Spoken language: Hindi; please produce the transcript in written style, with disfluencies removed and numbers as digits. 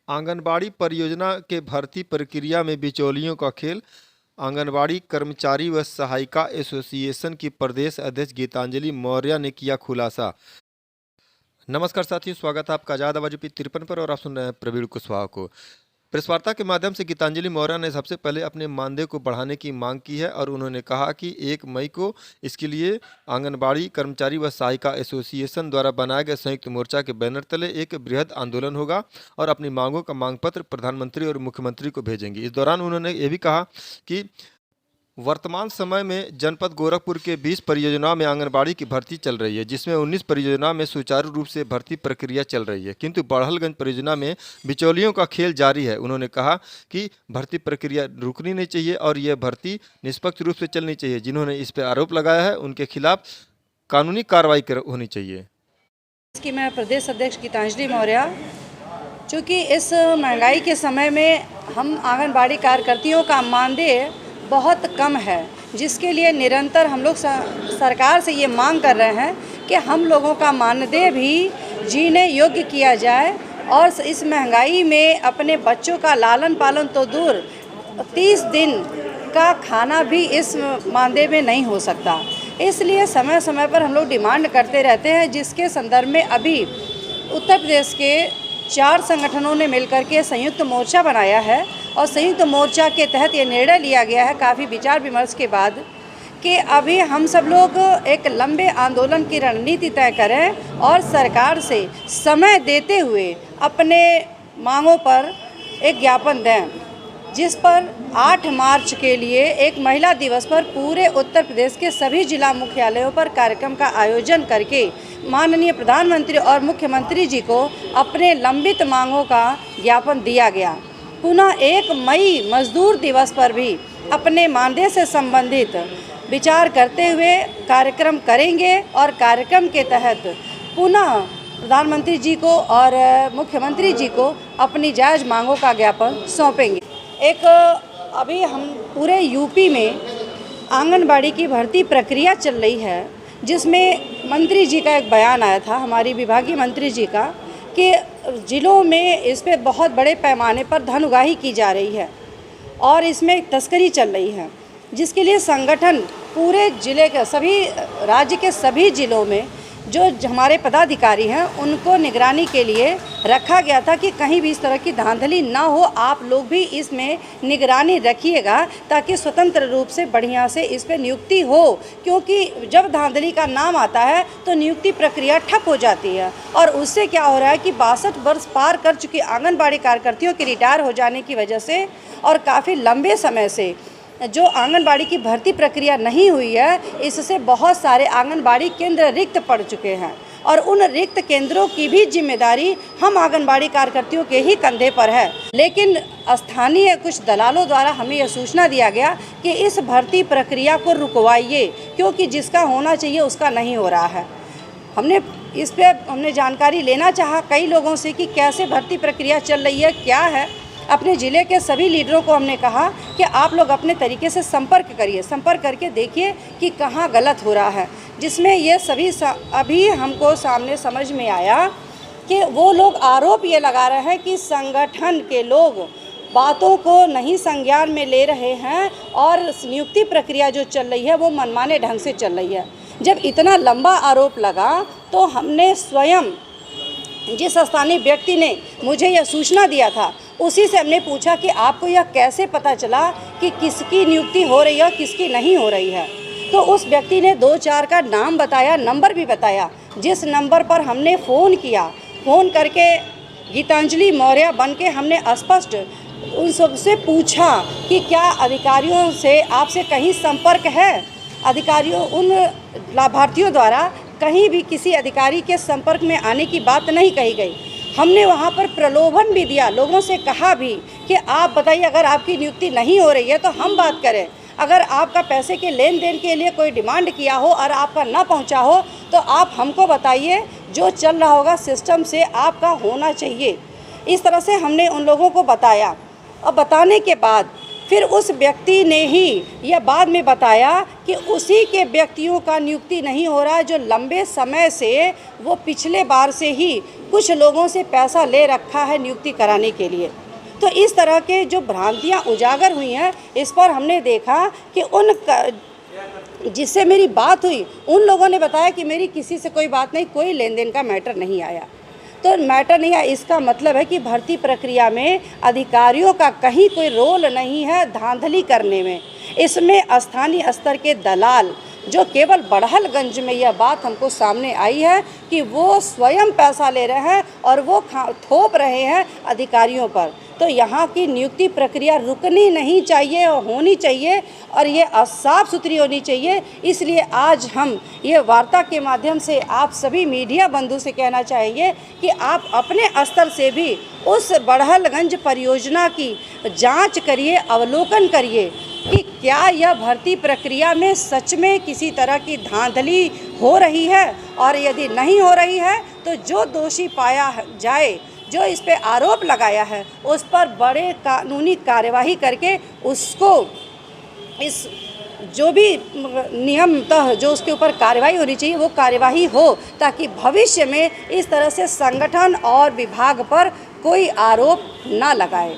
आंगनबाड़ी परियोजना के भर्ती प्रक्रिया में बिचौलियों का खेल। आंगनबाड़ी कर्मचारी व सहायिका एसोसिएशन की प्रदेश अध्यक्ष गीतांजलि मौर्य ने किया खुलासा। नमस्कार साथियों, स्वागत है आपका आजाद आवाज 53 पर और आप सुन रहे हैं प्रवीण कुशवाहा को। प्रेस वार्ता के माध्यम से गीतांजलि मौर्य ने सबसे पहले अपने मानदेय को बढ़ाने की मांग की है और उन्होंने कहा कि 1 मई को इसके लिए आंगनबाड़ी कर्मचारी व सहायिका एसोसिएशन द्वारा बनाए गए संयुक्त मोर्चा के बैनर तले एक बृहद आंदोलन होगा और अपनी मांगों का मांग पत्र प्रधानमंत्री और मुख्यमंत्री को भेजेंगे। इस दौरान उन्होंने ये भी कहा कि वर्तमान समय में जनपद गोरखपुर के 20 परियोजनाओं में आंगनबाड़ी की भर्ती चल रही है, जिसमें 19 परियोजनाओं में सुचारू रूप से भर्ती प्रक्रिया चल रही है, किंतु बड़हलगंज परियोजना में बिचौलियों का खेल जारी है। उन्होंने कहा कि भर्ती प्रक्रिया रुकनी नहीं चाहिए और यह भर्ती निष्पक्ष रूप से चलनी चाहिए। जिन्होंने इस पर आरोप लगाया है उनके खिलाफ कानूनी कार्रवाई होनी चाहिए। इसकी मैं प्रदेश अध्यक्ष गीतांजलि मौर्य, चूँकि इस महंगाई के समय में हम आंगनबाड़ी कार्यकर्तियों का मानदेय बहुत कम है, जिसके लिए निरंतर हम लोग सरकार से ये मांग कर रहे हैं कि हम लोगों का मानदेय भी जीने योग्य किया जाए और इस महंगाई में अपने बच्चों का लालन पालन तो दूर, 30 दिन का खाना भी इस मानदेय में नहीं हो सकता। इसलिए समय समय पर हम लोग डिमांड करते रहते हैं, जिसके संदर्भ में अभी उत्तर प्रदेश के 4 संगठनों ने मिलकर के संयुक्त मोर्चा बनाया है और संयुक्त मोर्चा के तहत ये निर्णय लिया गया है काफ़ी विचार विमर्श के बाद कि अभी हम सब लोग एक लंबे आंदोलन की रणनीति तय करें और सरकार से समय देते हुए अपने मांगों पर एक ज्ञापन दें, जिस पर 8 मार्च के लिए एक महिला दिवस पर पूरे उत्तर प्रदेश के सभी जिला मुख्यालयों पर कार्यक्रम का आयोजन करके माननीय प्रधानमंत्री और मुख्यमंत्री जी को अपने लंबित मांगों का ज्ञापन दिया गया। पुनः 1 मई मजदूर दिवस पर भी अपने मानदेय से संबंधित विचार करते हुए कार्यक्रम करेंगे और कार्यक्रम के तहत पुनः प्रधानमंत्री जी को और मुख्यमंत्री जी को अपनी जायज़ मांगों का ज्ञापन सौंपेंगे। एक अभी हम पूरे यूपी में आंगनबाड़ी की भर्ती प्रक्रिया चल रही है, जिसमें मंत्री जी का एक बयान आया था, हमारी विभागीय मंत्री जी का, कि ज़िलों में इस पे बहुत बड़े पैमाने पर धन उगाही की जा रही है और इसमें तस्करी चल रही है, जिसके लिए संगठन पूरे ज़िले के सभी राज्य के सभी ज़िलों में जो हमारे पदाधिकारी हैं उनको निगरानी के लिए रखा गया था कि कहीं भी इस तरह की धांधली ना हो। आप लोग भी इसमें निगरानी रखिएगा ताकि स्वतंत्र रूप से बढ़िया से इस पे नियुक्ति हो, क्योंकि जब धांधली का नाम आता है तो नियुक्ति प्रक्रिया ठप हो जाती है और उससे क्या हो रहा है कि 62 वर्ष पार कर चुकी आंगनबाड़ी कार्यकर्तियों के रिटायर हो जाने की वजह से और काफ़ी लंबे समय से जो आंगनबाड़ी की भर्ती प्रक्रिया नहीं हुई है, इससे बहुत सारे आंगनबाड़ी केंद्र रिक्त पड़ चुके हैं और उन रिक्त केंद्रों की भी जिम्मेदारी हम आंगनबाड़ी कार्यकर्तियों के ही कंधे पर है। लेकिन स्थानीय कुछ दलालों द्वारा हमें यह सूचना दिया गया कि इस भर्ती प्रक्रिया को रुकवाइए, क्योंकि जिसका होना चाहिए उसका नहीं हो रहा है। हमने जानकारी लेना चाहा कई लोगों से कि कैसे भर्ती प्रक्रिया चल रही है, क्या है। अपने ज़िले के सभी लीडरों को हमने कहा कि आप लोग अपने तरीके से संपर्क करके देखिए कि कहाँ गलत हो रहा है, जिसमें ये सभी अभी हमको सामने समझ में आया कि वो लोग आरोप ये लगा रहे हैं कि संगठन के लोग बातों को नहीं संज्ञान में ले रहे हैं और नियुक्ति प्रक्रिया जो चल रही है वो मनमाने ढंग से चल रही है। जब इतना लंबा आरोप लगा तो हमने स्वयं जिस स्थानीय व्यक्ति ने मुझे यह सूचना दिया था उसी से हमने पूछा कि आपको यह कैसे पता चला कि किसकी नियुक्ति हो रही है और किसकी नहीं हो रही है। तो उस व्यक्ति ने 2-4 का नाम बताया, नंबर भी बताया, जिस नंबर पर हमने फ़ोन किया। फ़ोन करके गीतांजलि मौर्य बन के हमने स्पष्ट उन सबसे पूछा कि क्या अधिकारियों से आपसे कहीं संपर्क है। अधिकारियों उन लाभार्थियों द्वारा कहीं भी किसी अधिकारी के संपर्क में आने की बात नहीं कही गई। हमने वहाँ पर प्रलोभन भी दिया, लोगों से कहा भी कि आप बताइए अगर आपकी नियुक्ति नहीं हो रही है तो हम बात करें। अगर आपका पैसे के लेन देन के लिए कोई डिमांड किया हो और आपका ना पहुँचा हो तो आप हमको बताइए, जो चल रहा होगा सिस्टम से आपका होना चाहिए। इस तरह से हमने उन लोगों को बताया और बताने के बाद फिर उस व्यक्ति ने ही यह बाद में बताया कि उसी के व्यक्तियों का नियुक्ति नहीं हो रहा है जो लंबे समय से वो पिछले बार से ही कुछ लोगों से पैसा ले रखा है नियुक्ति कराने के लिए। तो इस तरह के जो भ्रांतियां उजागर हुई हैं, इस पर हमने देखा कि जिससे मेरी बात हुई उन लोगों ने बताया कि मेरी किसी से कोई बात नहीं, कोई लेन देन का मैटर नहीं आया। तो मैटर नहीं है, इसका मतलब है कि भर्ती प्रक्रिया में अधिकारियों का कहीं कोई रोल नहीं है धांधली करने में। इसमें स्थानीय स्तर के दलाल जो केवल बड़हलगंज में यह बात हमको सामने आई है कि वो स्वयं पैसा ले रहे हैं और वो थोप रहे हैं अधिकारियों पर। तो यहाँ की नियुक्ति प्रक्रिया रुकनी नहीं चाहिए और होनी चाहिए और ये साफ सुथरी होनी चाहिए। इसलिए आज हम ये वार्ता के माध्यम से आप सभी मीडिया बंधु से कहना चाहेंगे कि आप अपने स्तर से भी उस बड़हलगंज परियोजना की जांच करिए, अवलोकन करिए कि क्या यह भर्ती प्रक्रिया में सच में किसी तरह की धांधली हो रही है, और यदि नहीं हो रही है तो जो दोषी पाया जाए, जो इस पे आरोप लगाया है, उस पर बड़े कानूनी कार्यवाही करके उसको इस जो भी नियमतः जो उसके ऊपर कार्रवाई होनी चाहिए वो कार्यवाही हो, ताकि भविष्य में इस तरह से संगठन और विभाग पर कोई आरोप ना लगाए।